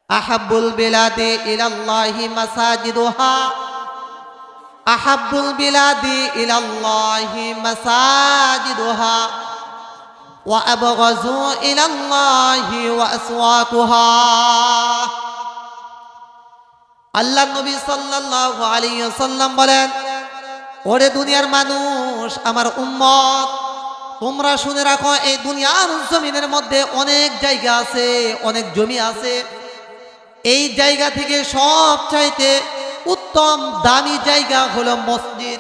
আহাব্বুল বিলাদি ইলাল্লাহি মাসাজিদুহা, আহাব্বুল বিলাদি ইলাল্লাহি মাসাজিদুহা ওয়া আবগাযু ইলাল্লাহি ওয়া আসওয়াকুহা। আল্লাহ নবী সাল্লাল্লাহু আলাইহি ওয়াসাল্লাম বলেন, ওরে দুনিয়ার মানুষ, আমার উম্মত, তোমরা শুনে রাখো, এই দুনিয়ার জমিনের মধ্যে অনেক জায়গা আছে, অনেক জমি আছে। এই জায়গা থেকে সবচাইতে উত্তম দামি জায়গা হলো মসজিদ।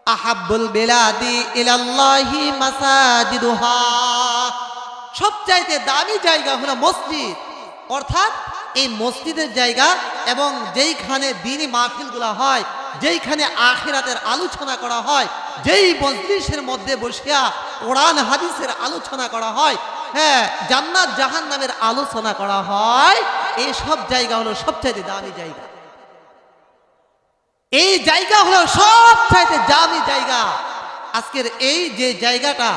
আহাব্বুল বিলাদি ইলাল্লাহি মাসাজিদুহা, সবচাইতে দামি জায়গা হলো মসজিদ। অর্থাৎ এই মসজিদের জায়গা, এবং যেইখানে দ্বীনি মাহফিলগুলো হয়, যেইখানে আখিরাতের আলোচনা করা হয়, যেই মজলিসের মধ্যে বসিয়া কোরআন হাদিসের আলোচনা করা হয়, হ্যাঁ, জান্নাত জাহান্নামের আলোচনা করা হয়, এই সব জায়গা হলো সবচাইতে দামি জায়গা। এই জায়গা হলো সবচাইতে দামি জায়গা। আজকের এই যে জায়গাটা,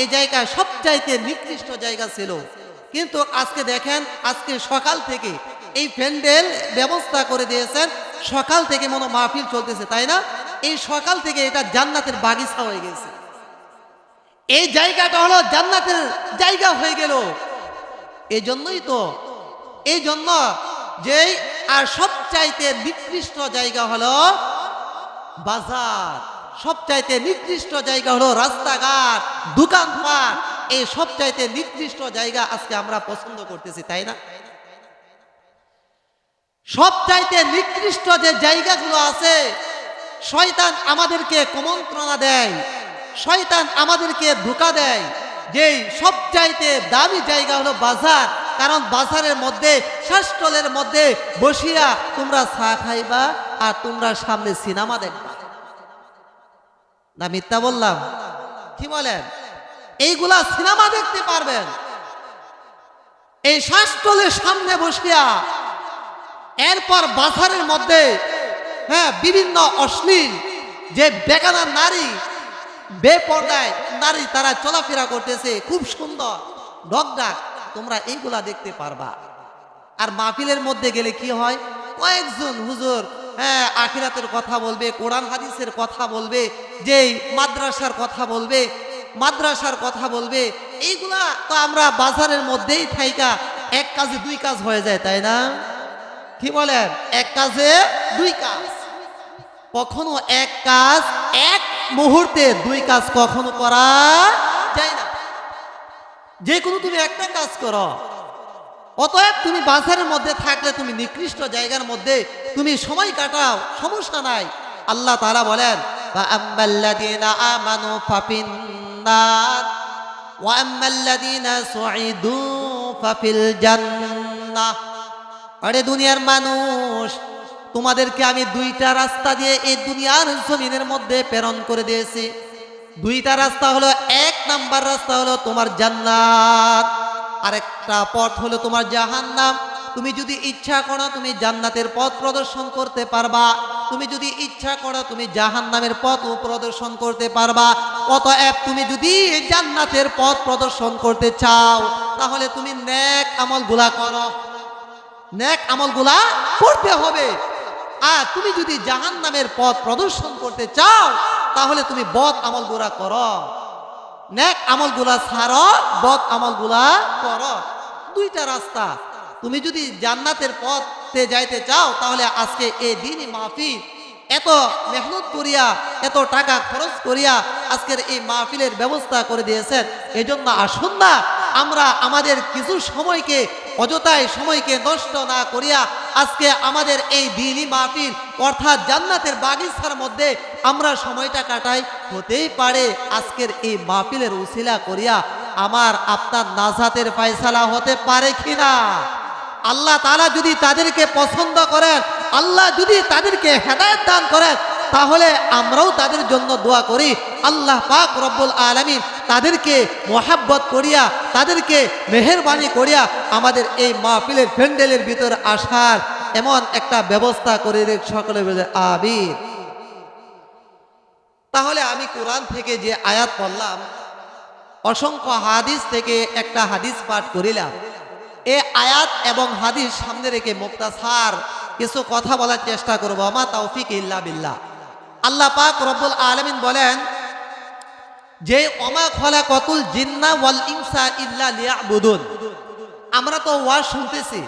এই জায়গা সবচাইতে নিকৃষ্ট জায়গা ছিল, কিন্তু আজকে দেখেন, আজকে সকাল থেকে এই প্যান্ডেল ব্যবস্থা করে দিয়েছেন, সকাল থেকে মনে মাহফিল চলতেছে, তাই না? এই সকাল থেকে এটা জান্নাতের বাগিচা হয়ে গেছে। এই জায়গাটা হলো জান্নাতের জায়গা হয়ে গেল। এই জন্যই তো, এই জন্য যে আর সবচাইতে নিকৃষ্ট জায়গা হলো বাজার, সবচাইতে নিকৃষ্ট জায়গা হলো রাস্তাঘাট, দোকানপাট, এই সবচাইতে নিকৃষ্ট জায়গা আজকে আমরা পছন্দ করতেছি, তাই না? সবচাইতে নিকৃষ্ট যে জায়গাগুলো আছে, শয়তান আমাদেরকে কুমন্ত্রণা দেয়, শয়তান আমাদেরকে ধোঁকা দেয়, যে সবচাইতে দামি জায়গা হলো বাজার। কারণ বাজারের মধ্যে, শাসটলের মধ্যে বসিয়া তোমরা চা খাইবা আর তোমরা সামনে সিনেমা দেখবা। না মিথ্যা বললাম? কি বলেন? এইগুলা সিনেমা দেখতে পারবেন এই শাসটলের সামনে বসিয়া। এরপর বাজারের মধ্যে, হ্যাঁ, বিভিন্ন অশ্লীল যে বেগানা নারী, বেপর্দায় নারী, তারা চলাফেরা করতেছে, খুব সুন্দর ঢকঢাক, তোমরা এইগুলা দেখতে পারবা। আর মাহফিলের মধ্যে গেলে কি হয়? কয়েকজন হুজুর, হ্যাঁ, আখিরাতের কথা বলবে, কোরআন হাদিসের কথা বলবে, যেই মাদ্রাসার কথা বলবে, মাদ্রাসার কথা বলবে। এইগুলা তো আমরা বাজারের মধ্যেই থাইকা এক কাজে দুই কাজ হয়ে যায়, তাই না? কি বলেন? এক কাজে দুই কাজ। কখনো এক কাজ এক মুহূর্তে দুই কাজ কখনো করা যায় না। যে কোনো তুমি একটা কাজ করো। অতএব তুমি বাজারের মধ্যে থাকলে, তুমি নিকৃষ্ট জায়গার মধ্যে তুমি সময় কাটাও, সমস্যা নাই। আল্লাহ তাআলা বলেন, ফাআম্মাল্লাযীনা আমানু ফাফিন্নার ওয়া আম্মাল্লাযীনা সুঈদু ফাফিল জান্নাহ। আরে দুনিয়ার মানুষ, তোমাদেরকে আমি দুইটা রাস্তা দিয়ে এই দুনিয়ার জমিনের মধ্যে প্রেরণ করে দিয়েছি। দুইটা রাস্তা হলো, এক নাম্বার রাস্তা হলো তোমার জান্নাত, আরেকটা পথ হলো তোমার জাহান্নাম। তুমি যদি ইচ্ছা করো তুমি জান্নাতের পথ প্রদর্শন করতে পারবা, তুমি যদি ইচ্ছা করো তুমি জাহান্নামের পথ প্রদর্শন করতে পারবা। অতএব তুমি যদি জান্নাতের পথ প্রদর্শন করতে চাও, তাহলে তুমি নেক আমলগুলা করো, নেক আমলগুলা করতে হবে। আর তুমি যদি জাহান্নামের পথ প্রদর্শন করতে চাও, তাহলে তুমি বদ আমলগুলা করো, নেক আমলগুলা ছাড়ো, বদ আমলগুলা করো। দুইটা রাস্তা। তুমি যদি জান্নাতের পথে যাইতে চাও, তাহলে আজকে এই দ্বীনি মাহফিল, এত মেহনত করিয়া, এত টাকা খরচ করিয়া আজকের এই মাহফিলের ব্যবস্থা করে দিয়েছেন। এই জন্য আসুন না, আমরা আমাদের কিছু সময়কে, অযথায় সময়কে নষ্ট না করিয়া আজকে আমাদের এই দ্বীনি মাহফিল, অর্থাৎ জান্নাতের বাগিচার মধ্যে আমরা সময়টা কাটাই। হতেই পারে আজকের এই মাহফিলের উসিলা করিয়া আমার আপনার নাজাতের ফয়সালা হতে পারে কিনা। আল্লাহ তাআলা যদি তাদেরকে পছন্দ করেন, আল্লাহ যদি তাদেরকে হেদায়েত দান করেন, তাহলে আমরাও তাদের জন্য দোয়া করি, আল্লাহ পাক রব্বুল আলামিন তাদেরকে মোহাব্বত করিয়া, তাদেরকে মেহেরবানি করিয়া আমাদের এই মাহফিলের প্যান্ডেলের ভিতর আসার এমন একটা ব্যবস্থা করে দেখ। সকলে বলে আমিন। তাহলে আমি কোরআন থেকে যে আয়াত পড়লাম, অসংখ্য হাদিস থেকে একটা হাদিস পাঠ করিলাম। এই আয়াত এবং হাদিস সামনে রেখে মুক্তাসার কিছু কথা বলার চেষ্টা করব। আমা তৌফিক ইল্লা বিল্লাহ। আল্লাহ পাক রব্বুল আলামিন বলেন যে ওমা খলাকাতুল জিন্না ওয়াল ইনসা ইল্লা লিয়াবুদুন। আমরা তো ওয়াজ শুনতেছি,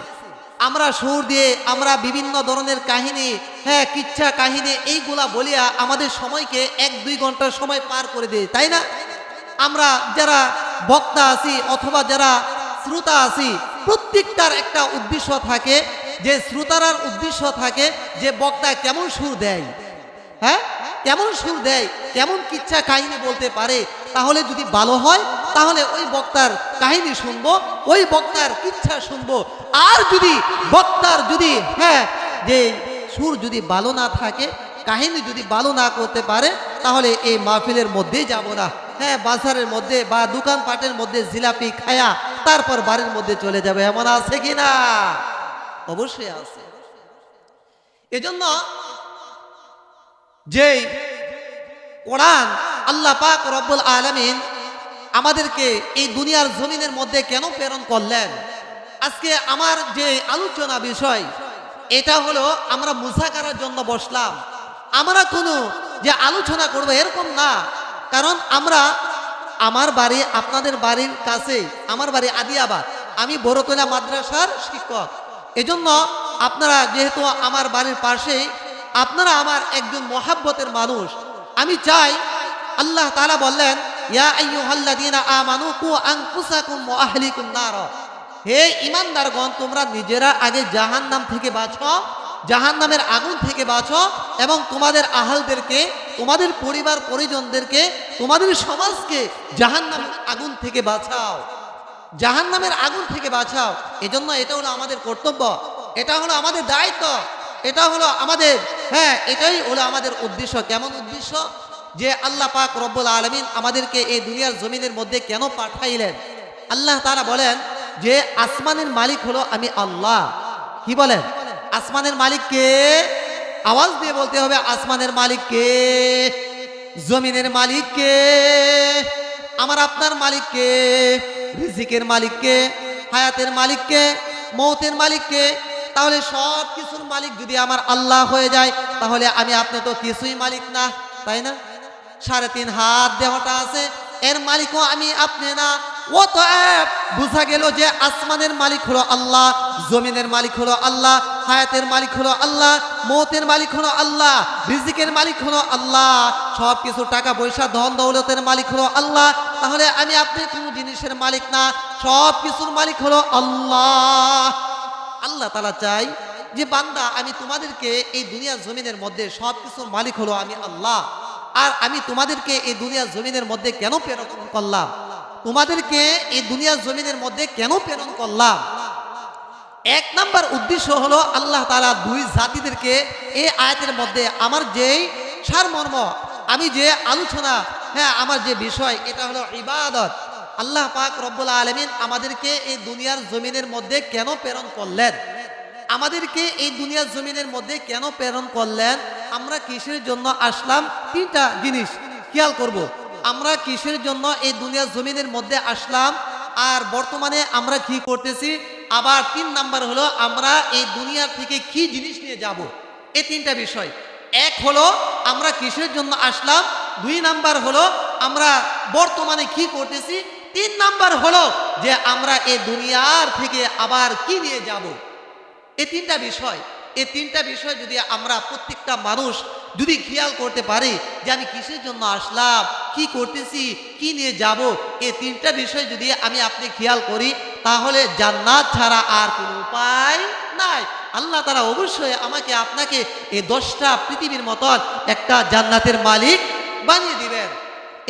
আমরা সুর দিয়ে আমরা বিভিন্ন ধরনের কাহিনী, হ্যাঁ কিচ্ছা কাহিনী এইগুলা বলিয়া আমাদের সময়কে 1-2 ঘন্টা সময় পার করে দিই, তাই না? আমরা যারা বক্তা আছি অথবা যারা শ্রোতা আছি, প্রত্যেকটার একটা উদ্দেশ্য থাকে, যে শ্রোতার উদ্দেশ্য থাকে যে বক্তা কেমন সুর দেয়, হ্যাঁ কেমন সুর দেয়, কেমন কিচ্ছা কাহিনী বলতে পারে। তাহলে যদি ভালো হয় তাহলে ওই বক্তার কাহিনী শুনবো, ওই বক্তার কিচ্ছা শুনবো। আর যদি বক্তার যদি হ্যাঁ যে সুর যদি ভালো না থাকে, কাহিনী যদি ভালো না করতে পারে, তাহলে এই মাহফিলের মধ্যেই যাব না। হ্যাঁ বাজারের মধ্যে বা দোকানপাটের মধ্যে জিলাপি খায়া তারপর বাড়ির মধ্যে চলে যাবে, এমন আছে কি না? অবশ্যই আছে। এজন্য যে কোরআন আল্লাহ পাক রব্বুল আলামিন আমাদেরকে এই দুনিয়ার জমিনের মধ্যে কেন প্রেরণ করলেন, আজকে আমার যে আলোচনা বিষয় এটা হলো আমরা মুযাকারার জন্য বসলাম। আমরা কোনো যে আলোচনা করব এরকম না, কারণ আমরা আমার বাড়ি আপনাদের বাড়ির কাছে, আমার বাড়ি আদিয়াবাদ, আমি বড়তলা মাদ্রাসার শিক্ষক। এজন্য আপনারা যেহেতু আমার বাড়ির পাশেই, আপনারা আমার একজন মহাব্বতের মানুষ। আমি চাই, আল্লাহ তাআলা বললেন ইয়া আইয়ুহাল্লাযীনা আমানু কু আনফুসাকুম ওয়া আহলিকুম নার। হে ঈমানদারগণ, তোমরা নিজেরা আগে জাহান্নাম থেকে বাঁচো, জাহান্নামের আগুন থেকে বাঁচো, এবং তোমাদের আহলদেরকে, তোমাদের পরিবার পরিজনদেরকে, তোমাদের সমাজকে জাহান্নামের আগুন থেকে বাঁচাও, জাহান্নামের আগুন থেকে বাঁচাও। এজন্য এটা হলো আমাদের কর্তব্য, এটা হলো আমাদের দায়িত্ব, এটা হলো আমাদের হ্যাঁ এটাই হলো আমাদের উদ্দেশ্য। কেমন উদ্দেশ্য? যে আল্লাহ পাক রব্বুল আলামিন আমাদেরকে এই দুনিয়ার জমিনের মধ্যে কেন পাঠাইলেন? আল্লাহ তাআলা বলেন যে আসমানের মালিক হলো আমি আল্লাহ। কি বলেন? আসমানের মালিক কে? আওয়াজ দিয়ে বলতে হবে, আসমানের মালিক কে? জমিনের মালিক কে? আমার আপনার মালিক কে? রিজিকের মালিক কে? হায়াতের মালিক কে? মৌতের মালিক কে? তাহলে সব কিছুর মালিক যদি আমার আল্লাহ হয়ে যায়, তাহলে আমি আপনি তো কিছুই মালিক না, তাই না? 3.5 হাত দেহটা আছে, এর মালিকও আমি আপনি না। ও তো বুঝা গেল যে আসমানের মালিক হলো আল্লাহ, জমিনের মালিক হলো আল্লাহ, হায়াতের মালিক হলো আল্লাহ, মৌতের মালিক হলো আল্লাহ, রিজিকের মালিক হলো আল্লাহ, সব কিছু টাকা পয়সা ধন দৌলতের মালিক হলো আল্লাহ। তাহলে আমি আপনি কোনো জিনিসের মালিক না, সব কিছুর মালিক হলো আল্লাহ। আল্লাহ তাআলা চাই যে বান্দা, আমি তোমাদেরকে এই দুনিয়ার জমিনের মধ্যে সব কিছুর মালিক হলো আমি আল্লাহ, আর আমি তোমাদেরকে এই দুনিয়ার জমিনের মধ্যে কেন প্রেরণ করলাম, তোমাদেরকে এই দুনিয়ার জমিনের মধ্যে কেন প্রেরণ করলাম? 1 নাম্বার উদ্দেশ্য হলো আল্লাহ তাআলা 2 জাতিদেরকে এই আয়াতের মধ্যে, আমার যেই সারমর্ম, আমি যে আলোচনা, হ্যাঁ আমার যে বিষয়, এটা হলো ইবাদত। আল্লাহ পাক রব্বুল আলামিন আমাদেরকে এই দুনিয়ার জমিনের মধ্যে কেন প্রেরণ করলেন, আমাদেরকে এই দুনিয়ার জমিনের মধ্যে কেন প্রেরণ করলেন, আমরা কিসের জন্য আসলাম, 3টা জিনিস খেয়াল করব। আমরা কিসের জন্য এই দুনিয়ার জমিনের মধ্যে আসলাম, আর বর্তমানে আমরা কি করতেছি, আবার 3 নাম্বার হলো আমরা এই দুনিয়া থেকে কি জিনিস নিয়ে যাব। এই 3টা বিষয়। 1 হলো আমরা কিসের জন্য আসলাম, 2 নাম্বার হলো আমরা বর্তমানে কি করতেছি, 3 নাম্বার হলো যে আমরা এই দুনিয়ার থেকে আবার কি নিয়ে যাব। এই 3টা বিষয়, এই 3টা বিষয় যদি আমরা প্রত্যেকটা মানুষ যদি খেয়াল করতে পারি যে আমি কিসের জন্য আসলাম, কি করতেছি, কি নিয়ে যাব, এই 3টা বিষয় যদি আমি আপনি খেয়াল করি, তাহলে জান্নাত ছাড়া আর কোনো উপায় নাই। আল্লাহ তাআলা অবশ্যই আমাকে আপনাকে এই 10টা পৃথিবীর মতন একটা জান্নাতের মালিক বানিয়ে দিবেন।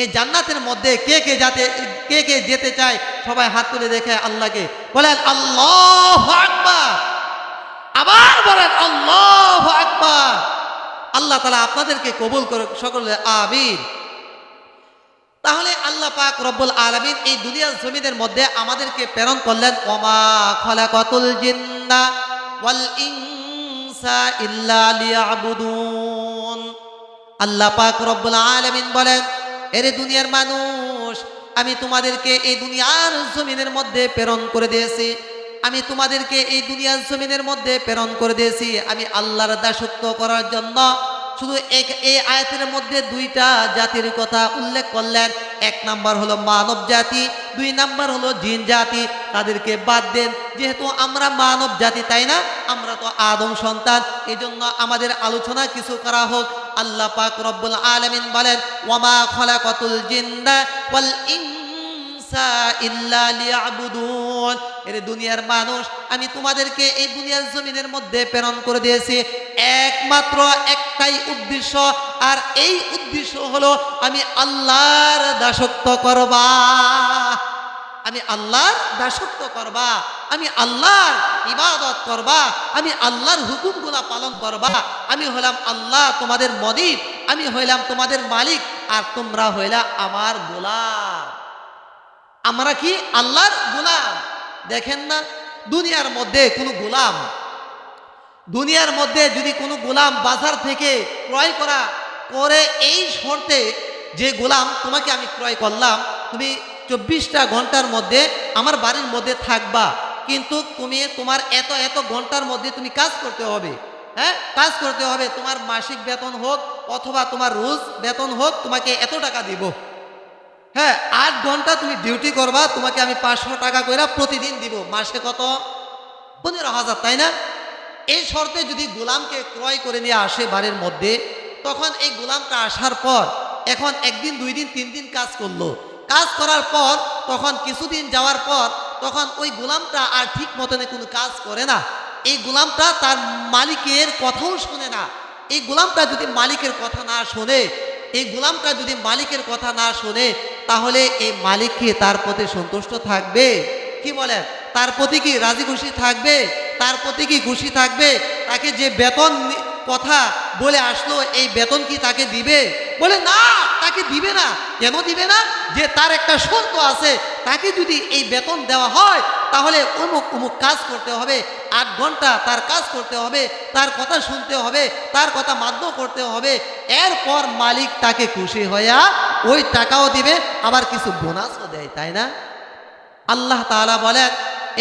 এই জান্নাতের মধ্যে কে কে যেতে চায়, সবাই হাত তুলে দেখে আল্লাহকে বলেন আল্লাহু আকবার, আবার বলেন আল্লাহু আকবার। আল্লাহ তাআলা আপনাদেরকে কবুল করুক, সকলে আমিন। তাহলে আল্লাহ পাক রব্বুল আলামিন এই দুনিয়ার জমিনের মধ্যে আমাদেরকে প্রেরণ করলেন, ওমা খলাকাতুল জিন্না ওয়াল ইনসা ইল্লা লিয়াবুদুন। আল্লাহ পাক রব্বুল আলামিন বলেন, এরে দুনিয়ার মানুষ, আমি তোমাদেরকে এই দুনিয়ার জমিনের মধ্যে প্রেরণ করে দিয়েছি আমি তোমাদেরকে এই দুনিয়ার জমিনের মধ্যে প্রেরণ করে দিয়েছি আমি আল্লাহর দাসত্ব করার জন্য। শুধু এই আয়াতের মধ্যে দুইটা জাতির কথা উল্লেখ করলেন। এক নাম্বার হলো মানব জাতি, দুই নাম্বার হলো জিন জাতি। তাদেরকে বাদ দেন, যেহেতু আমরা মানব জাতি, তাই না? আমরা তো আদম সন্তান, এজন্য আমাদের আলোচনা কিছু করা হোক। আল্লাহ পাক রব্বুল আলামিন বলেন, ওয়ামা খলাকাতুল জিন্না ওয়াল ইনসা ইল্লা লিয়াবুদুন। এর দুনিয়ার মানুষ, আমি তোমাদেরকে এই দুনিয়ার জমিনের মধ্যে প্রেরণ করে দিয়েছি একমাত্র একটাই উদ্দেশ্য, আর এই উদ্দেশ্য হলো আমি আল্লাহর দাসত্ব করবা। আমি আল্লাহর দাসত্ব করবা, আমি আল্লাহর ইবাদত করবা, আমি আল্লাহর হুকুমগুলা পালন করবা। আমি হইলাম আল্লাহ তোমাদের মনিব, আমি হইলাম তোমাদের মালিক, আর তোমরা হইলা আমার গোলাম। আমরা কি আল্লাহর গোলাম। দেখেন না, দুনিয়ার মধ্যে কোনো গোলাম, দুনিয়ার মধ্যে যদি কোনো গোলাম বাজার থেকে ক্রয় করা করে এই শর্তে যে গোলাম তোমাকে আমি ক্রয় করলাম, তুমি 24টা ঘন্টার মধ্যে আমার বাড়ির মধ্যে থাকবা, কিন্তু তুমি তোমার এত এত ঘন্টার মধ্যে তুমি কাজ করতে হবে। হ্যাঁ, কাজ করতে হবে। তোমার মাসিক বেতন হোক অথবা তোমার রোজ বেতন হোক, তোমাকে এত টাকা দিব। হ্যাঁ, 8 ঘন্টা তুমি ডিউটি করবা, তোমাকে আমি 500 টাকা করে প্রতিদিন দিব। মাসে কত? 15,000, তাই না? এই শর্তে যদি গোলামকে ক্রয় করে নিয়ে আসে বাড়ির মধ্যে, তখন এই গোলামটা আসার পর এখন একদিন, 2 দিন, 3 দিন কাজ করলো। কাজ করার পর তখন কিছুদিন যাওয়ার পর তখন ওই গোলামটা আর ঠিক মতনে কোনো কাজ করে না। এই গোলামটা তার মালিকের কথাও শোনে না। এই গোলামটা যদি মালিকের কথা না শোনে, এই গোলামটা যদি মালিকের কথা না শোনে, তাহলে এই মালিক কি তার প্রতি সন্তুষ্ট থাকবে? কি বলেন? তার প্রতি কি রাজি খুশি থাকবে? তার প্রতি কি খুশি থাকবে? তাকে যে বেতন কথা বলে আসলো, এই বেতন কি তাকে দিবে? বলে না, তাকে দিবে না। কেন দিবে না? যে তার একটা শর্ত আছে, তাকে যদি এই বেতন দেওয়া হয় তাহলে অমুক অমুক কাজ করতে হবে, 8 ঘন্টা তার কাজ করতে হবে, তার কথা শুনতে হবে, তার কথা মান্য করতে হবে। এরপর মালিক তাকে খুশি হইয়া ওই টাকাও দিবে, আবার কিছু বোনাসও দেয়, তাই না? আল্লাহ তাআলা বলেন,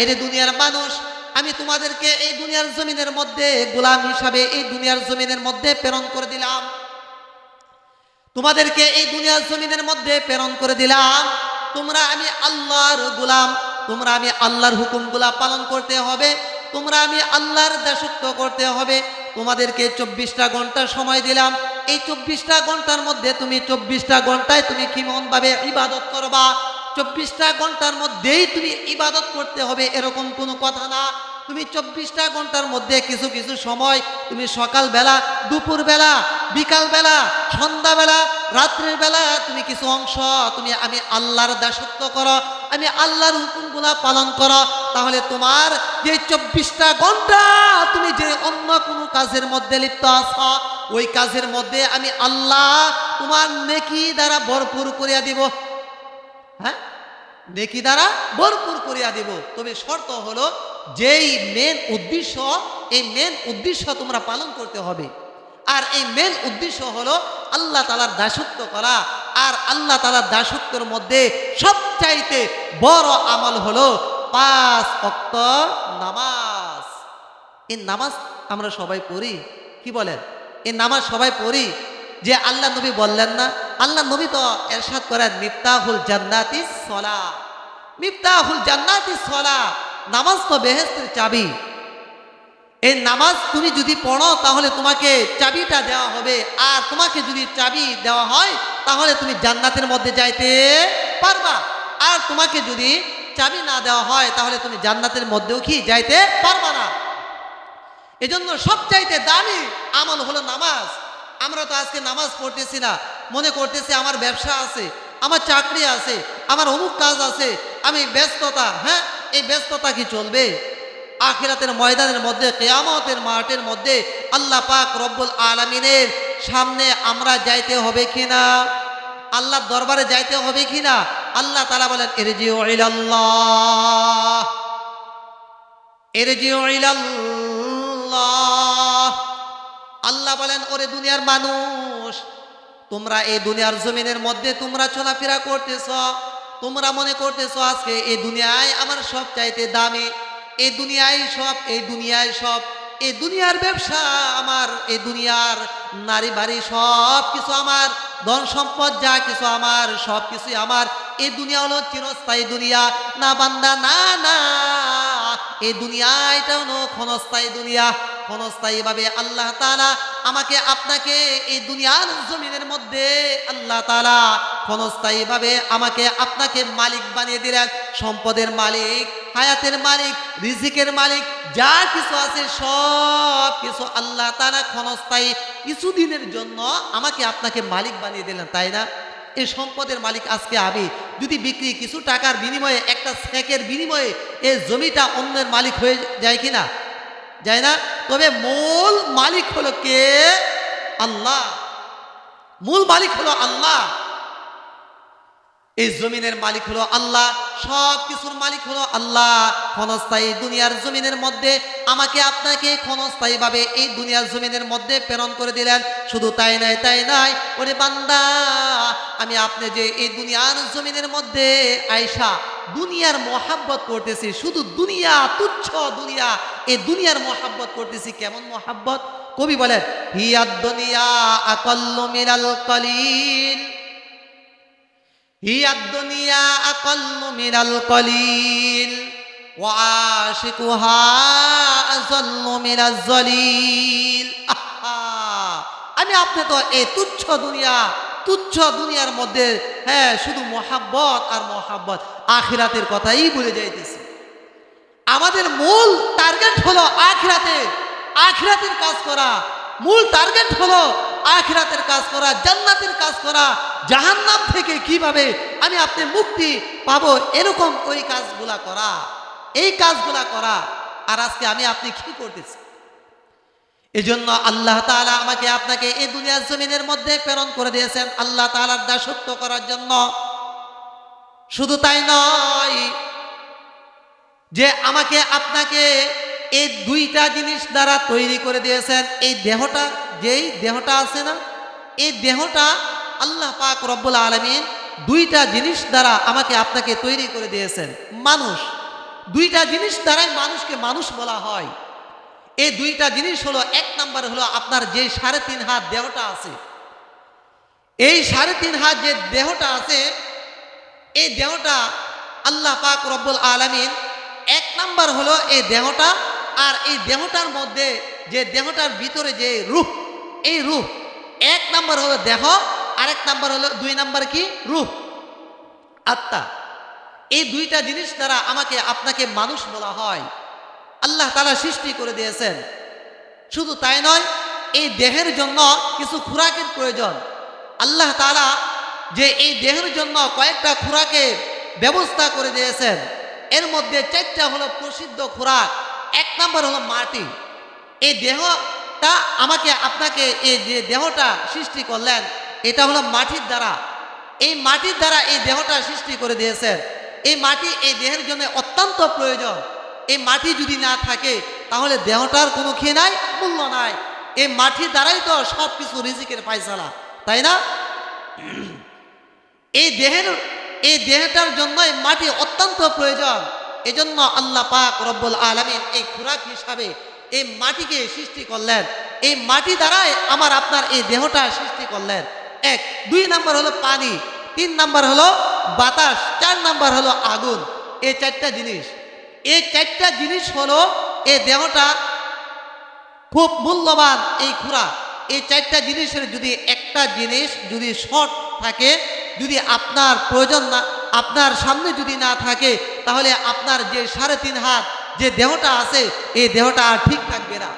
এর দুনিয়ার মানুষ, আমি তোমাদেরকে এই দুনিয়ার জমিনের মধ্যে গোলাম হিসাবে এই দুনিয়ার জমিনের মধ্যে প্রেরণ করে দিলাম। তোমাদেরকে এই দুনিয়ার জমিনের মধ্যে প্রেরণ করে দিলাম। তোমরা আমি আল্লাহর গোলাম, তোমরা আমি আল্লাহর হুকুমগুলা পালন করতে হবে, তোমরা আমি আল্লাহর দাসত্ব করতে হবে। তোমাদেরকে 24টা ঘন্টা সময় দিলাম। এই 24টা ঘন্টার মধ্যে তুমি 24টা ঘন্টায় তুমি কেমনভাবে ইবাদত করবা, 24টা ঘন্টার মধ্যেই তুমি ইবাদত করতে হবে এরকম কোনো কথা না। তুমি 24টা ঘন্টার মধ্যে কিছু কিছু সময় তুমি সকালবেলা, দুপুরবেলা, বিকালবেলা, সন্ধ্যাবেলা, রাত্রের বেলা তুমি কিছু অংশ তুমি আমি আল্লাহর দাসত্ব করো, আমি আল্লাহর হুকুমগুলা পালন করো। তাহলে তোমার যে 24টা ঘন্টা তুমি যে অন্য কোনো কাজের মধ্যে লিপ্ত আছো, ওই কাজের মধ্যে আমি আল্লাহ তোমার নেকি দ্বারা ভরপুর করিয়া দিব। হ্যাঁ, নেকি দ্বারা ভরপুর করিয়া দিব। তবে শর্ত হলো, যেই মেন উদ্দেশ্য, এই মেন উদ্দেশ্য তোমরা পালন করতে হবে। আর এই মেন উদ্দেশ্য হলো আল্লাহ তাআলার দাসত্ব করা। আর আল্লাহ তাআলার দাসত্বের মধ্যে সবচাইতে বড় আমল হলো 5 ওয়াক্ত নামাজ। এই নামাজ আমরা সবাই পড়ি, কি বলেন? এই নামাজ সবাই পড়ি। যে আল্লাহ নবী বললেন না, আল্লাহ নবী তো ইরশাদ করেন, মিফতাহুল জান্নাতিস সালাহ, মিফতাহুল জান্নাতিস সালাহ। নামাজ তো বেহেশতের চাবি। এই নামাজ তুমি যদি পড়ো তাহলে তোমাকে চাবিটা দেওয়া হবে, আর তোমাকে যদি চাবি দেওয়া হয় তাহলে তুমি জান্নাতের মধ্যে যাইতে পারবা। আর তোমাকে যদি চাবি না দেওয়া হয় তাহলে তুমি জান্নাতের মধ্যেও কি যাইতে পারবা না। এজন্য সবচাইতে দামি আমল হলো নামাজ। আমরা তো আজকে নামাজ পড়তেছি না, মনে করতেছি আমার ব্যবসা আছে, আমার চাকরি আছে, আমার অমুক কাজ আছে, আমি ব্যস্ততা। হ্যাঁ, এই ব্যস্ততা কি চলবে? আখিরাতের ময়দানের মধ্যে, কিয়ামতের মাঠের মধ্যে আল্লাহ পাক রব্বুল আলামিনের সামনে আমরা যাইতে হবে কিনা, আল্লাহর দরবারে যাইতে হবে কিনা? আল্লাহ তাআলা বলেন, ইরজিউ ইলাল্লাহ, ইরজিউ ইলাল্লাহ। আল্লাহ বলেন, ওরে দুনিয়ার মানুষ, তোমরা এই দুনিয়ার জমিনের মধ্যে তোমরা চলাফেরা করতেছ, তোমরা মনে করতেছ আজকে এই দুনিয়ায় আমার সব চাইতে দামি, এই দুনিয়ায় সব, এই দুনিয়ায় সব, এই দুনিয়ার ব্যবসা আমার, এই দুনিয়ার নারী বাড়ি সব কিছু আমার, ধন সম্পদ যা কিছু আমার, সব কিছুই আমার। এই দুনিয়া হলো চিরস্থায়ী দুনিয়া না বান্দা, না না, এই দুনিয়া এটা হলো ক্ষণস্থায়ী দুনিয়া। ক্ষণস্থায়ী ভাবে আল্লাহ তাআলা আমাকে আপনাকে এই দুনিয়ার জমিনের মধ্যে আল্লাহ তাআলা ক্ষণস্থায়ী ভাবে আমাকে আপনাকে মালিক বানিয়ে দিলেন, সম্পদের মালিক, হায়াতের মালিক, রিজিকের মালিক, যা কিছু আছে সব কিছু আল্লাহ তাআলা ক্ষণস্থায়ী কিছুদিনের জন্য আমাকে আপনাকে মালিক বানিয়ে দিলেন, তাই না? এই সম্পদের মালিক আজকে আমি যদি বিক্রি কিছু টাকার বিনিময়ে, একটা সেকের বিনিময়ে এই জমিটা অন্যের মালিক হয়ে যায় কিনা? যায় না? তবে মূল মালিক হলো কে? আল্লাহ। মূল মালিক হলো আল্লাহ। এই জমিনের মালিক হলো আল্লাহ, সব কিছুর মালিক হলো আল্লাহ। ক্ষণস্থায়ী দুনিয়ার জমিনের মধ্যে আমাকে আপনাকে ক্ষণস্থায়ী ভাবে এই দুনিয়ার জমিনের মধ্যে প্রেরণ করে দিলেন। শুধু তাই নাই, তাই নাই, ওরে বান্দা, আমি আপনি যে এই দুনিয়ার জমিনের মধ্যে আয়সা দুনিয়ার মহাব্বত করতেছি, শুধু দুনিয়া, তুচ্ছ দুনিয়া, এই দুনিয়ার মহাব্বত করতেছি। কেমন মহাব্বত? কবি বলেন, হিয়াদ দুনিয়া আকাল্লু মিনাল কলিল, হিয়াদ দুনিয়া আকাল্লু মিনাল কলিল ওয়া আশিকুহা আযাল্লু মিনাজ জলিল। আমি আপনি তো এই তুচ্ছ দুনিয়া, তুচ্ছ দুনিয়ার মধ্যে হ্যাঁ শুধু মহাব্বত আর মহাব্বত, আখিরাতের কথাই ভুলে যাইতেছি। আমাদের মূল টার্গেট হলো আখিরাতে, আখিরাতের কাজ করা। মূল টার্গেট হলো আখিরাতের কাজ করা, জান্নাতের কাজ করা, জাহান্নাম থেকে কিভাবে আমি আপনি মুক্তি পাবো, এরকম ওই কাজগুলা করা, এই কাজগুলা করা। আর আজকে আমি আপনি কি করতেছি? এজন্য আল্লাহ তাআলা আমাকে আপনাকে এই দুনিয়ার জমিনের মধ্যে প্রেরণ করে দিয়েছেন আল্লাহ তাআলার দাসত্ব করার জন্য। শুধু তাই নয় যে আমাকে আপনাকে এই দুইটা জিনিস দ্বারা তৈরি করে দিয়েছেন। এই দেহটা, যেই দেহটা আছে না, এই দেহটা আল্লাহ পাক রব্বুল আলামিন দুইটা জিনিস দ্বারা আমাকে আপনাকে তৈরি করে দিয়েছেন। মানুষ, দুইটা জিনিস দ্বারাই মানুষকে মানুষ বলা হয়। এই দুইটা জিনিস হলো, এক নাম্বার হলো আপনার যে 3.5 হাত দেহটা আছে, এই 3.5 হাত যে দেহটা আছে, এই দেহটা আল্লাহ পাক রব্বুল আলামিন এক নাম্বার হলো এই দেহটা। আর এই দেহটার মধ্যে যে দেহটার ভিতরে যে রূহ, এই রূহ, এক নাম্বার হলো দেহ, আরেক নাম্বার হলো, 2 নাম্বার কি? রূহ, আত্মা। এই দুইটা জিনিস দ্বারা আমাকে আপনাকে মানুষ বলা হয়। আল্লাহ তাআলা সৃষ্টি করে দিয়েছেন। শুধু তাই নয়, এই দেহের জন্য কিছু খোরাকের প্রয়োজন। আল্লাহ তাআলা যে এই দেহের জন্য কয়েকটা খোরাকের ব্যবস্থা করে দিয়েছেন। এর মধ্যে 4টা হলো প্রসিদ্ধ খোরাক। এক নাম্বার হলো মাটি। এই দেহটা আমাকে আপনাকে, এই যে দেহটা সৃষ্টি করলেন, এটা হলো মাটির দ্বারা। এই মাটির দ্বারা এই দেহটা সৃষ্টি করে দিয়েছেন। এই মাটি এই দেহের জন্য অত্যন্ত প্রয়োজন। এই মাটি যদি না থাকে তাহলে দেহটার কোনো খেয়ে নাই, মূল্য নাই। এই মাটির দ্বারাই তো সব কিছু রিজিকের ফায়সালা, তাই না? এই দেহটার জন্য মাটি অত্যন্ত প্রয়োজন। এজন্য আল্লাহ পাক রব্বুল আলামিন এই খোরাক হিসাবে এই মাটিকে সৃষ্টি করলেন। এই মাটি দ্বারাই আমার আপনার এই দেহটা সৃষ্টি করলেন। 1, 2 নাম্বার হলো পানি, 3 নাম্বার হলো বাতাস, 4 নাম্বার হলো আগুন। এই 4টা জিনিস, এই 4টা জিনিস হলো এই দেহটা খুব মূল্যবান এই খোরাক। এই 4টা জিনিসের যদি একটা জিনিস যদি শর্ট থাকে, যদি আপনার প্রয়োজন না, আপনার সামনে যদি না থাকে, তাহলে আপনার যে 3.5 হাত যে দেহটা আছে, এই দেহটা আর ঠিক থাকবে না।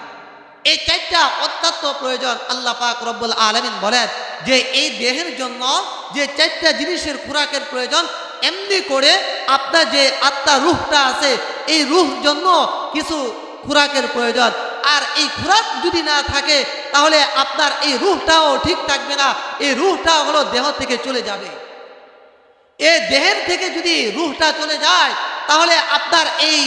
এই 4টা অত্যন্ত প্রয়োজন। আল্লাহ পাক রব্বুল আলামিন বলেন যে এই দেহের জন্য যে 4টা জিনিসের খোরাকের প্রয়োজন, এমনি করে আপনার যে আত্মা, রূহটা আছে, এই রূহ জন্য কিছু খোরাকের প্রয়োজন। আর এই খোরাক যদি না থাকে তাহলে আপনার এই রূহটাও ঠিক থাকবে না। এই রূহটা হলো দেহ থেকে চলে যাবে। এই দেহের থেকে যদি রূহটা চলে যায় তাহলে আপনার এই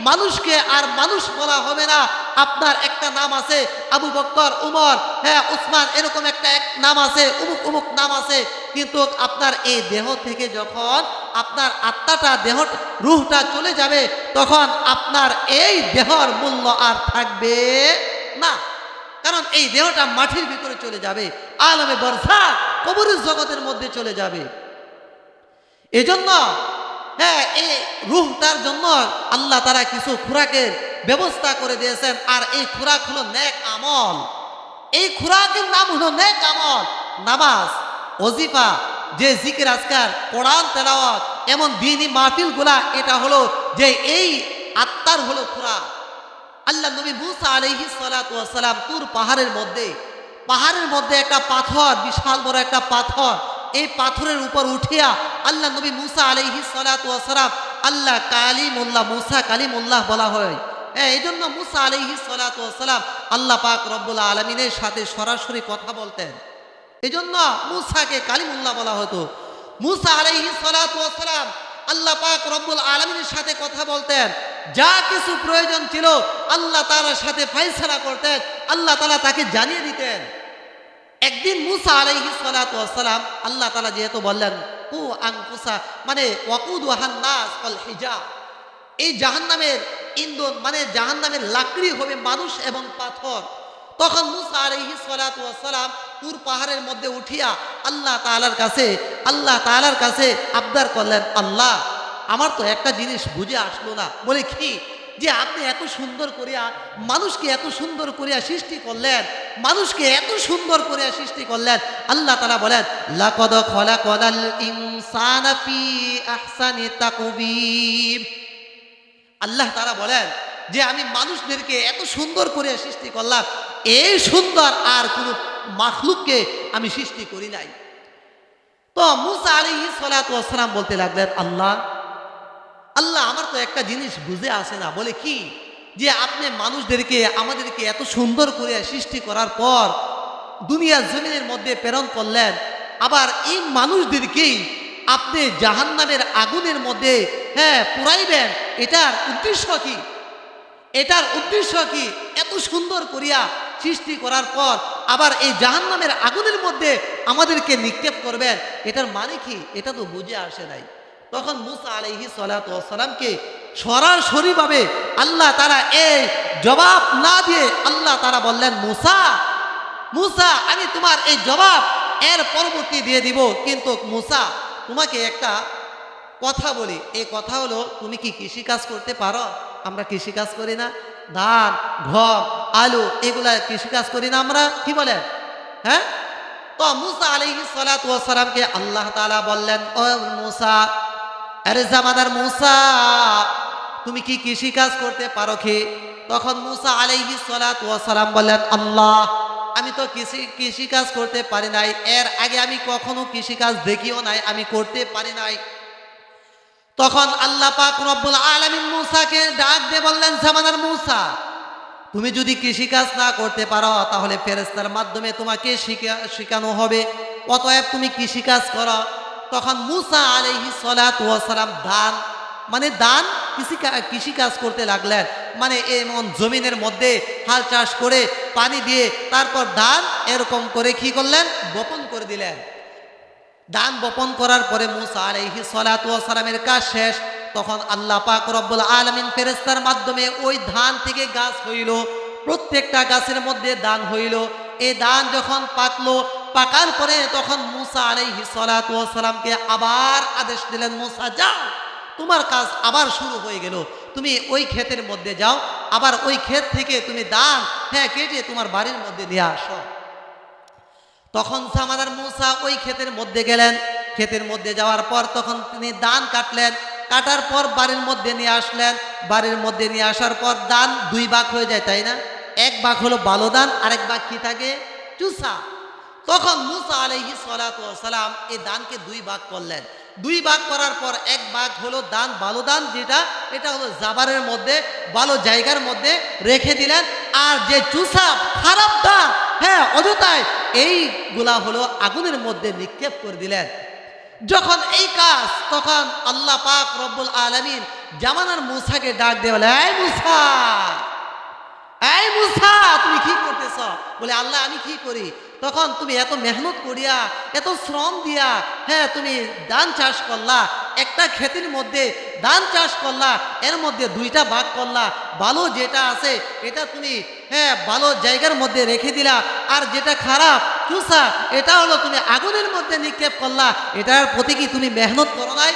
মানুষকে আর মানুষ বলা হবে না। আপনার একটা নাম আছে আবু বকর, উমর, হ্যাঁ উসমান, এরকম একটা নাম আছে, উমুক উমুক নাম আছে, কিন্তু আপনার এই দেহ থেকে যখন আপনার আত্মাটা, দেহ রূহটা চলে যাবে, তখন আপনার এই দেহর মূল্য আর থাকবে না। কারণ এই দেহটা মাটির ভিতরে চলে যাবে, আলমে বরজাখ, কবরের জগতের মধ্যে চলে যাবে। এজন্য হ্যাঁ এই রূহটার জন্য আল্লাহ তারা কিছু খোরাকের ব্যবস্থা করে দিয়েছেন। আর এই খোরাক হলো নেক আমল। এই খোরাকের নাম হলো নেক আমল। নামাজ, ওজিফা, যে জিকির আজকার, কোরআন তেলাওয়াত, এমন দ্বীনি মাহফিলগুলা, এটা হলো যে এই আত্মার হলো খোরাক। আল্লাহ নবী মুসা আলাইহিস সালাতু ওয়াস সালাম তুর পাহাড়ের মধ্যে একটা পাথর, বিশাল বড় একটা পাথর, এই পাথরের উপর উঠিয়া আল্লাহ নবী মুসা আলাইহিস সালাতু ওয়াস সালাম, আল্লাহ কালিমুল্লাহ, মুসা কালিমুল্লাহ বলা হয়। এই জন্য মুসা আলাইহিস সালাতু ওয়াস সালাম আল্লাহ পাক রব্বুল আলামিনের সাথে সরাসরি কথা বলতেন। এই জন্য মুসাকে কালিমুল্লাহ বলা হতো। মুসা আলাইহিস সালাতু ওয়াস সালাম আল্লাহ পাক রব্বুল আলামিনের সাথে কথা বলতেন। যা কিছু প্রয়োজন ছিল আল্লাহ তাআলার সাথে ফায়সালা করতেন, আল্লাহ তাআলা তাকে জানিয়ে দিতেন। একদিন মুসা আলাইহিস সালাতু ওয়াস সালাম, আল্লাহ তাআলা যেহেতু বললেন কু আনফুসা, মানে ওয়াকুদুহান নাস ওয়াল হিজাব, এই জাহান্নামের ইন্ধন মানে জাহান্নামের লাকড়ি হবে মানুষ এবং পাথর। তখন মুসা আলাইহিস সালাতু ওয়াস সালাম তুর পাহাড়ের মধ্যে উঠিয়া আল্লাহ তাআলার কাছে আবদার করলেন, আল্লাহ আমার তো একটা জিনিস বুঝে আসলো না। বলে কি? যে আপনি এত সুন্দর করিয়া মানুষকে এত সুন্দর করিয়া সৃষ্টি করলেন, আল্লাহ তাআলা বলেন লাকাদ খলাকনাল ইনসানা ফি আহসানি তাকবীম। আল্লাহ তাআলা বলেন যে আমি মানুষদেরকে এত সুন্দর করে সৃষ্টি করলাম, এই সুন্দর আর কোন মাখলুককে আমি সৃষ্টি করি নাই। তো মুসা আলাইহিস সালাতু ওয়াস সালাম বলতে লাগলেন, আল্লাহ আমার তো একটা জিনিস বুঝে আসে না। বলে কি? যে আপনি মানুষদেরকে আমাদেরকে এত সুন্দর করে সৃষ্টি করার পর দুনিয়ার জমিনের মধ্যে প্রেরণ করলেন, আবার এই মানুষদেরকেই আপনি জাহান্নামের আগুনের মধ্যে পুরাইবেন। এটার উদ্দেশ্য কি? এত সুন্দর করিয়া সৃষ্টি করার পর আবার এই জাহান্নামের আগুনের মধ্যে আমাদেরকে নিক্ষেপ করবেন, এটার মানে কি? এটা তো বুঝে আসে নাই। তখন মুসা আলাইহিস সালাতু ওয়াস সালামকে সরাসরি ভাবে আল্লাহ তাআলা এই জবাব না দিয়ে আল্লাহ তাআলা বললেন, মুসা আমি তোমার এই জবাব এর পরবর্তী দিয়ে দিব, কিন্তু মুসা তোমাকে একটা কথা বলি। এই কথা হলো, তুমি কি কৃষিকাজ করতে পারো? আমরা কৃষিকাজ করি না? ধান, গম, আলু এগুলা কৃষিকাজ করি না আমরা? কি বলেন? হ্যাঁ। তো মুসা আলাইহিস সালাতু ওয়াস সালামকে আল্লাহ তাআলা বললেন, ও মুসা, আরে জামাদার মুসা, তুমি কি কৃষিকাজ করতে পারো কি? তখন মুসা আলাইহিস সালাতু ওয়াস সালাম বললেন, আল্লাহ আমি তো কৃষিকাজ করতে পারি নাই, এর আগে আমি কখনো কৃষিকাজ দেখিও নাই, আমি করতে পারি নাই। তখন আল্লাহ পাক রব্বুল আলামিন মুসাকে ডাক দিয়ে বললেন, জামানার মুসা, তুমি যদি কৃষিকাজ না করতে পারো তাহলে ফেরেশতার মাধ্যমে তোমাকে শেখানো হবে, অতএব তুমি কৃষিকাজ করো। তখন মুসা আলাইহিস সালাতু ওয়াস সালাম কৃষিকাজ করতে লাগলেন। মানে এমন জমিনের মধ্যে হাল চাষ করে পানি দিয়ে তারপর ধান এরকম করে কি করলেন? বপন করে দিলেন। ধান বপন করার পরে মুসা আলাইহিস সালাতু ওয়াস সালামের কাজ শেষ। তখন আল্লাহ পাক রব্বুল আলামিন ফেরেশতার মাধ্যমে ওই ধান থেকে গাছ হইল, প্রত্যেকটা গাছের মধ্যে ধান হইল। এই ধান যখন পাকার পরে তখন মুসা আলাইহিস সালাতু ওয়াস সালামকে আবার আদেশ দিলেন, মুসা যাও, তোমার কাজ আবার শুরু হয়ে গেল, তুমি ওই ক্ষেতের মধ্যে যাও, আবার ওই ক্ষেত থেকে তুমি ধান কেটে তোমার বাড়ির মধ্যে নিয়ে আসো। তখন জামাদার মুসা ওই ক্ষেতের মধ্যে গেলেন। ক্ষেতের মধ্যে যাওয়ার পর তখন তিনি ধান কাটলেন, কাটার পর বাড়ির মধ্যে নিয়ে আসলেন। বাড়ির মধ্যে নিয়ে আসার পর ধান দুই ভাগ হয়ে যায়, তাই না? এক ভাগ হলো ভালো ধান, আরেক ভাগ কি থাকে? চুষা। তখন মুসা আলাইহিস সালাতু ওয়াস সালাম এই ধানকে দুই ভাগ করলেন। দুই ভাগ করার পর এক ভাগ হলো ধান, ভালো ধান, যেটা এটা হলো জাবারের মধ্যে ভালো জায়গার মধ্যে রেখে দিলেন। আর যে চুষা খারাপ ধান অযথায় এইগুলা হলো আগুনের মধ্যে নিক্ষেপ করে দিলেন। যখন এই কাজ, তখন আল্লাহ পাক রব্বুল আলামিন জামানার মূসাকে ডাক দিয়ে বলে, এই মূসা, এই মূসা, তুমি কি করতেছ? বলে, আল্লাহ আমি কি করি? তখন তুমি এত মেহনত করিয়া, এত শ্রম দিয়া, হ্যাঁ তুমি ধান চাষ করলা, একটা ক্ষেতের মধ্যে ধান চাষ করলা, এর মধ্যে দুইটা ভাগ করলা, ভালো যেটা আছে এটা তুমি হ্যাঁ ভালো জায়গার মধ্যে রেখে দিলা, আর যেটা খারাপ চুষা এটা হলো তুমি আগুনের মধ্যে নিক্ষেপ করলা, এটার প্রতি কি তুমি মেহনত করো নাই?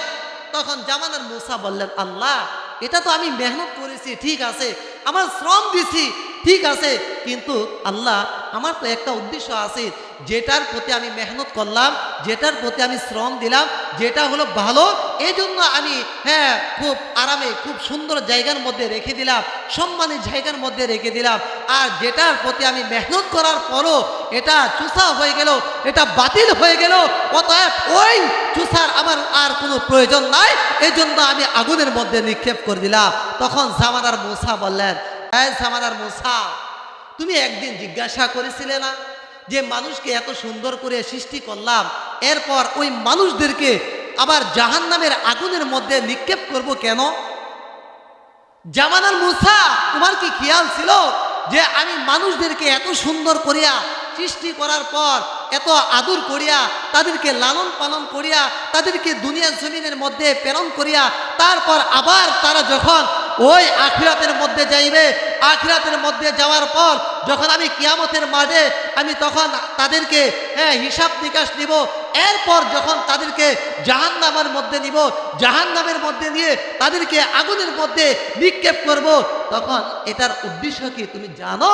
তখন জামানার মূসা বললেন, আল্লাহ এটা তো আমি মেহনত করেছি, ঠিক আছে, আমার শ্রম দিছি, ঠিক আছে, কিন্তু আল্লাহ আমার তো একটা উদ্দেশ্য আছে, যেটার প্রতি আমি মেহনত করলাম, যেটার প্রতি আমি শ্রম দিলাম, যেটা হলো ভালো, এই জন্য আমি হ্যাঁ খুব আরামে খুব সুন্দর জায়গার মধ্যে রেখে দিলাম, সম্মানের জায়গার মধ্যে রেখে দিলাম, আর যেটার প্রতি আমি মেহনত করার পরও এটা চুষা হয়ে গেল, এটা বাতিল হয়ে গেল, অতএব ওই চুষার আমার আর কোনো প্রয়োজন নাই, এই জন্য আমি আগুনের মধ্যে নিক্ষেপ করে দিলাম। তখন জামানার মূসা বললেন, এই জামানার মূসা, তুমি একদিন জিজ্ঞাসা করেছিলে না যে মানুষকে এত সুন্দর করে সৃষ্টি করলাম, এরপর ওই মানুষদেরকে আবার জাহান্নামের আগুনের মধ্যে নিক্ষেপ করব কেন? জামানার মূসা, তোমার কি খেয়াল ছিল যে আমি মানুষদেরকে এত সুন্দর করিয়া সৃষ্টি করার পর, এত আদর করিয়া, তাদেরকে লালন পালন করিয়া, তাদেরকে দুনিয়া জমিনের মধ্যে প্রেরণ করিয়া, তারপর আবার তারা যখন ওই আখিরাতের মধ্যে যাইবে, আখিরাতের মধ্যে যাওয়ার পর যখন আমি কিয়ামতের মাঠে আমি তখন তাদেরকে হিসাব নিকাশ নিব, এরপর যখন তাদেরকে জাহান্নামের মধ্যে নিব, জাহান্নামের মধ্যে নিয়ে তাদেরকে আগুনের মধ্যে নিক্ষেপ করব, তখন এটার উদ্দেশ্য কি তুমি জানো?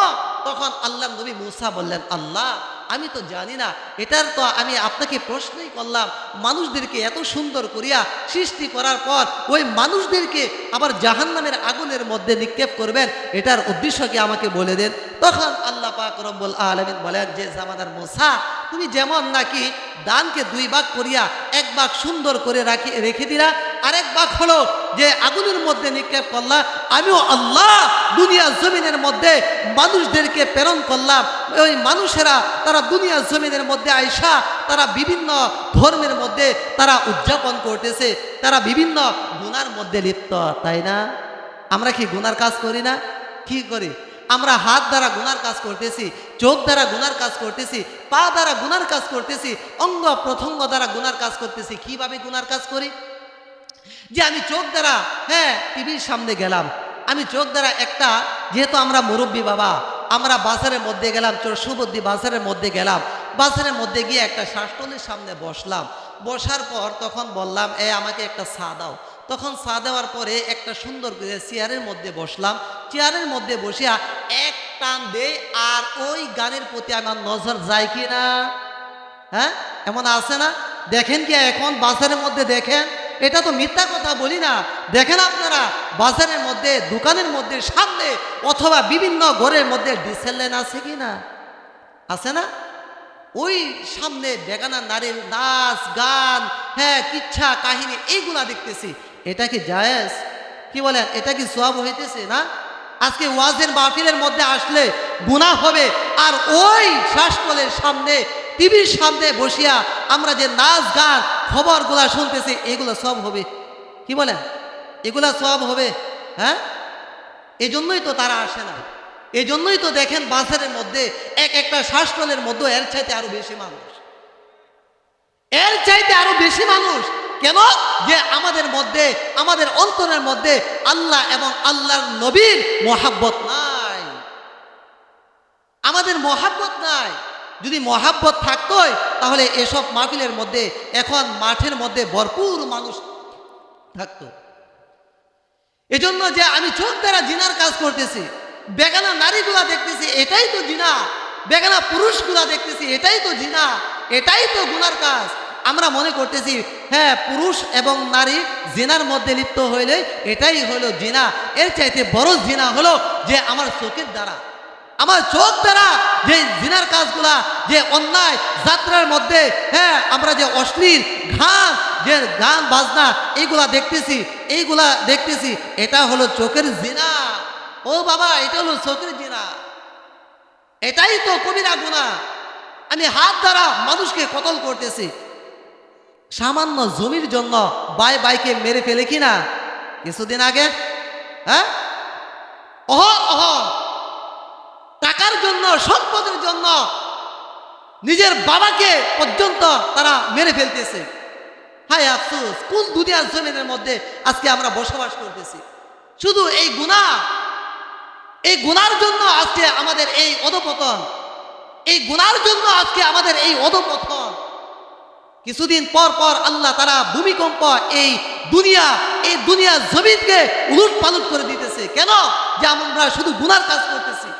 তখন আল্লাহ নবী মূসা বললেন, আল্লাহ আমি তো জানি না, এটার তো আমি আপনাকে প্রশ্নই করলাম, মানুষদেরকে এত সুন্দর করিয়া সৃষ্টি করার পর ওই মানুষদেরকে আবার জাহান্নামের আগুনের মধ্যে নিক্ষেপ করবেন, এটার উদ্দেশ্য কি আমাকে বলে দেন। তখন আল্লাহ পাক রব্বুল আলামিন বলেন যে, জামানার মূসা, তুমি যেমন নাকি দানকে দুই ভাগ করিয়া এক ভাগ সুন্দর করে রেখে দিলা, আরেক ভাগ হলো যে আগুনের মধ্যে নিক্ষেপ করলা, আমিও আল্লাহ দুনিয়া জমিনের মধ্যে মানুষদেরকে প্রেরণ করলাম, ওই মানুষেরা তারা দুনিয়া জমিনের মধ্যে আইসা তারা বিভিন্ন ধর্মের মধ্যে তারা উদযাপন করতেছে, তারা বিভিন্ন গুনার মধ্যে লিপ্ত, তাই না? আমরা কি গুনার কাজ করি না? কি করি? আমরা হাত দ্বারা গুনার কাজ করতেছি, চোখ দ্বারা গুনার কাজ করতেছি, পা দ্বারা গুনার কাজ করতেছি, অঙ্গ প্রত্যঙ্গ দ্বারা গুনার কাজ করতেছি। কিভাবে গুনার কাজ করি? যে আমি চোখ দ্বারা টিভির সামনে গেলাম, আমি চোখ দ্বারা একটা, যেহেতু আমরা মুরব্বী বাবা, আমরা বাজারের মধ্যে গেলাম, চরসুবুদ্ধি বাজারের মধ্যে গেলাম, বাজারের মধ্যে গিয়ে একটা শাসটলের সামনে বসলাম, বসার পর তখন বললাম, আমাকে একটা চা দাও। তখন চা দেওয়ার পরে একটা সুন্দর করে চেয়ারের মধ্যে বসলাম, চেয়ারের মধ্যে বসিয়া এক টান দেই, আর ওই গানের প্রতি আমার নজর যায় কি না? হ্যাঁ, এমন আছে না? দেখেন কি এখন বাজারের মধ্যে, দেখেন, এটা তো মিথ্যা কথা বলি না, দেখেন আপনারা বাজারের মধ্যে, দোকানের মধ্যে, সামনে অথবা বিভিন্ন ঘরের মধ্যে ডিসেল লাইন আছে কি না? আছে না? ওই সামনে বেগানা নারীর নাচ গান, কিচ্ছা কাহিনী, এইগুলা দেখতেছি, এটা কি জায়েজ? কি বলেন, এটা কি সওয়াব হইতেছে না? আজকে ওয়াজের মাহফিলের মধ্যে আসলে গুনাহ হবে, আর ওই শাসটলের সামনে, টিভির সামনে বসিয়া আমরা যে নাচ গান খবরগুলা শুনতেছি, এগুলো সব হবে? কি বলেন, এগুলা সব হবে? হ্যাঁ, এজন্যই তো তারা আসে না, এজন্যই তো দেখেন বাজারের মধ্যে একটা শাসটলের মধ্যে এর চাইতে আরো বেশি মানুষ, এর চাইতে আরো বেশি মানুষ। কেন? যে আমাদের মধ্যে, আমাদের অন্তরের মধ্যে আল্লাহ এবং আল্লাহর নবীর মহাব্বত নাই, আমাদের মহাব্বত নাই। যদি মহাব্বত থাকতোই তাহলে এসব মাহফিলের মধ্যে এখন মাঠের মধ্যে ভরপুর মানুষ থাকতো। এজন্য যে আমি চোখ দ্বারা জিনার কাজ করতেছি, বেগানা নারীগুলা দেখতেছি, এটাই তো জিনা, বেগানা পুরুষগুলা দেখতেছি, এটাই তো জিনা, এটাই তো গুনার কাজ। আমরা মনে করতেছি পুরুষ এবং নারী জিনার মধ্যে লিপ্ত হইলে এটাই হলো জিনা। এর চাইতে বড় জিনা হলো যে আমার চোখের দ্বারা, আমার চোখ দ্বারা যে জিনার কাজগুলা, যে অন্যায় যাত্রার মধ্যে আমরা যে অশ্লীল যে গান বাজনা এইগুলা দেখতেছি, এটা হলো চোখের জিনা। ও বাবা, এটা হলো চোখের জিনা, এটাই তো কবিরা গুনাহ। আমি হাত দ্বারা মানুষকে কতল করতেছি, সামান্য জমির জন্য বাইকে মেরে ফেলে কিনা, কিছুদিন আগে, হ্যাঁ, অহর টাকার জন্য, সম্পদের জন্য নিজের বাবাকে পর্যন্ত তারা মেরে ফেলতেছে। হায় আফসোস, কোন দুনিয়ার জমিনের মধ্যে আজকে আমরা বসবাস করতেছি। শুধু এই গুনার জন্য আজকে আমাদের এই অধপতন, এই গুনার জন্য আজকে আমাদের এই অধপতন। কিছুদিন পর পর আল্লাহ তারা ভূমিকম্প এই দুনিয়া জমিনকে উলট পালট করে দিতেছে। কেন? যে আমরা শুধু গুনার কাজ করতেছি,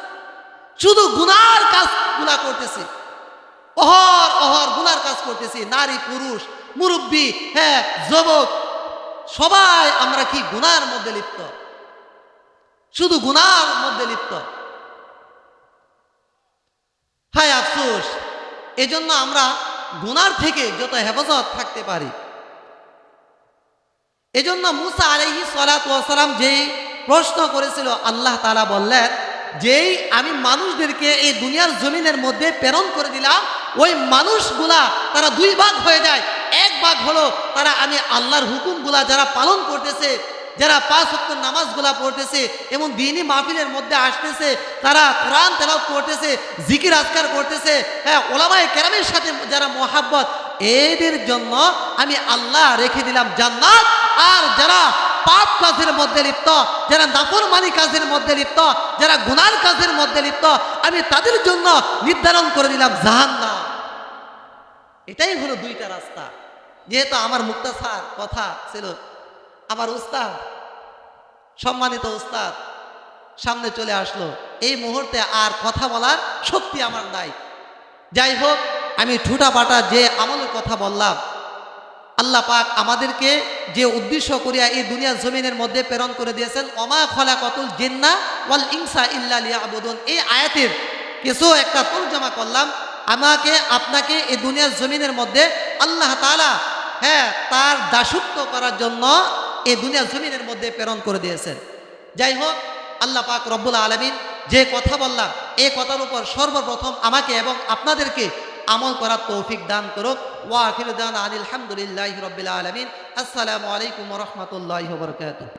শুধু গুনার কাজগুলা করতেছি, অহর গুনার কাজ করতেছি। নারী পুরুষ, মুরব্বী, হ্যাঁ, যুবক, সবাই আমরা কি গুনার মধ্যে লিপ্ত, শুধু গুনার মধ্যে লিপ্ত। হায় আফসোস, এজন্য আমরা গুনার থেকে যত হেফাজত থাকতে পারি। এজন্য মুসা আলাইহিস সালাতু ওয়াস সালাম যেই প্রশ্ন করেছিল, আল্লাহ তাআলা বললেন, যেই আমি মানুষদেরকে এই দুনিয়ার জমিনের মধ্যে প্রেরণ করে দিলাম, ওই মানুষগুলা তারা দুই ভাগ হয়ে যায়। এক ভাগ হলো তারা আমি আল্লাহর হুকুমগুলা যারা পালন করতেছে, যারা 5 ওয়াক্ত নামাজগুলা পড়তেছে এবং দ্বীনি মাহফিলের মধ্যে আসতেছে, তারা কোরআন তেলাওয়াত করতেছে, জিকির আজকার করতেছে, হ্যাঁ, ওলামায়ে কেরামের সাথে যারা মহাব্বত, এদের জন্য আমি আল্লাহ রেখে দিলাম জান্নাত। আর যারা পাপ কাজের মধ্যে লিপ্ত, যারা নাফরমানি কাজের মধ্যে লিপ্ত, যারা গুনার কাজের মধ্যে লিপ্ত, আমি তাদের জন্য নির্ধারণ করে দিলাম জাহান্নাম। এটাই হলো দুইটা রাস্তা। যেহেতু আমার মুক্তাসার কথা ছিল, আমার উস্তাদ, সম্মানিত উস্তাদ সামনে চলে আসলো, এই মুহূর্তে আর কথা বলার শক্তি আমার নাই। যাই হোক, আমি ঠুটা পাটা যে আমলের কথা বললাম, আল্লাহ পাক আমাদেরকে যে উদ্দেশ্য করিয়া এই দুনিয়ার জমিনের মধ্যে প্রেরণ করে দিয়েছেন, ওমা খলাকাতুল জিন্না ওয়াল ইনসা ইল্লা লিয়াবুদুন, এই আয়াতের কিছু একটা তরজমা করলাম। আমাকে আপনাকে এই দুনিয়ার জমিনের মধ্যে আল্লাহ তাআলা, হ্যাঁ, তার দাসত্ব করার জন্য এই দুনিয়ার জমিনের মধ্যে প্রেরণ করে দিয়েছেন। যাই হোক, আল্লাহ পাক রব্বুল আলামিন যে কথা বললাম, এই কথার উপর সর্বপ্রথম আমাকে এবং আপনাদেরকে আমল করার তৌফিক দান করুক। ওয়া আখিরু দাওয়ানা আনিল হামদুলিল্লাহি রাব্বিল আলামিন। আসসালামু আলাইকুম ওয়া রাহমাতুল্লাহি ওয়া বারাকাতুহু।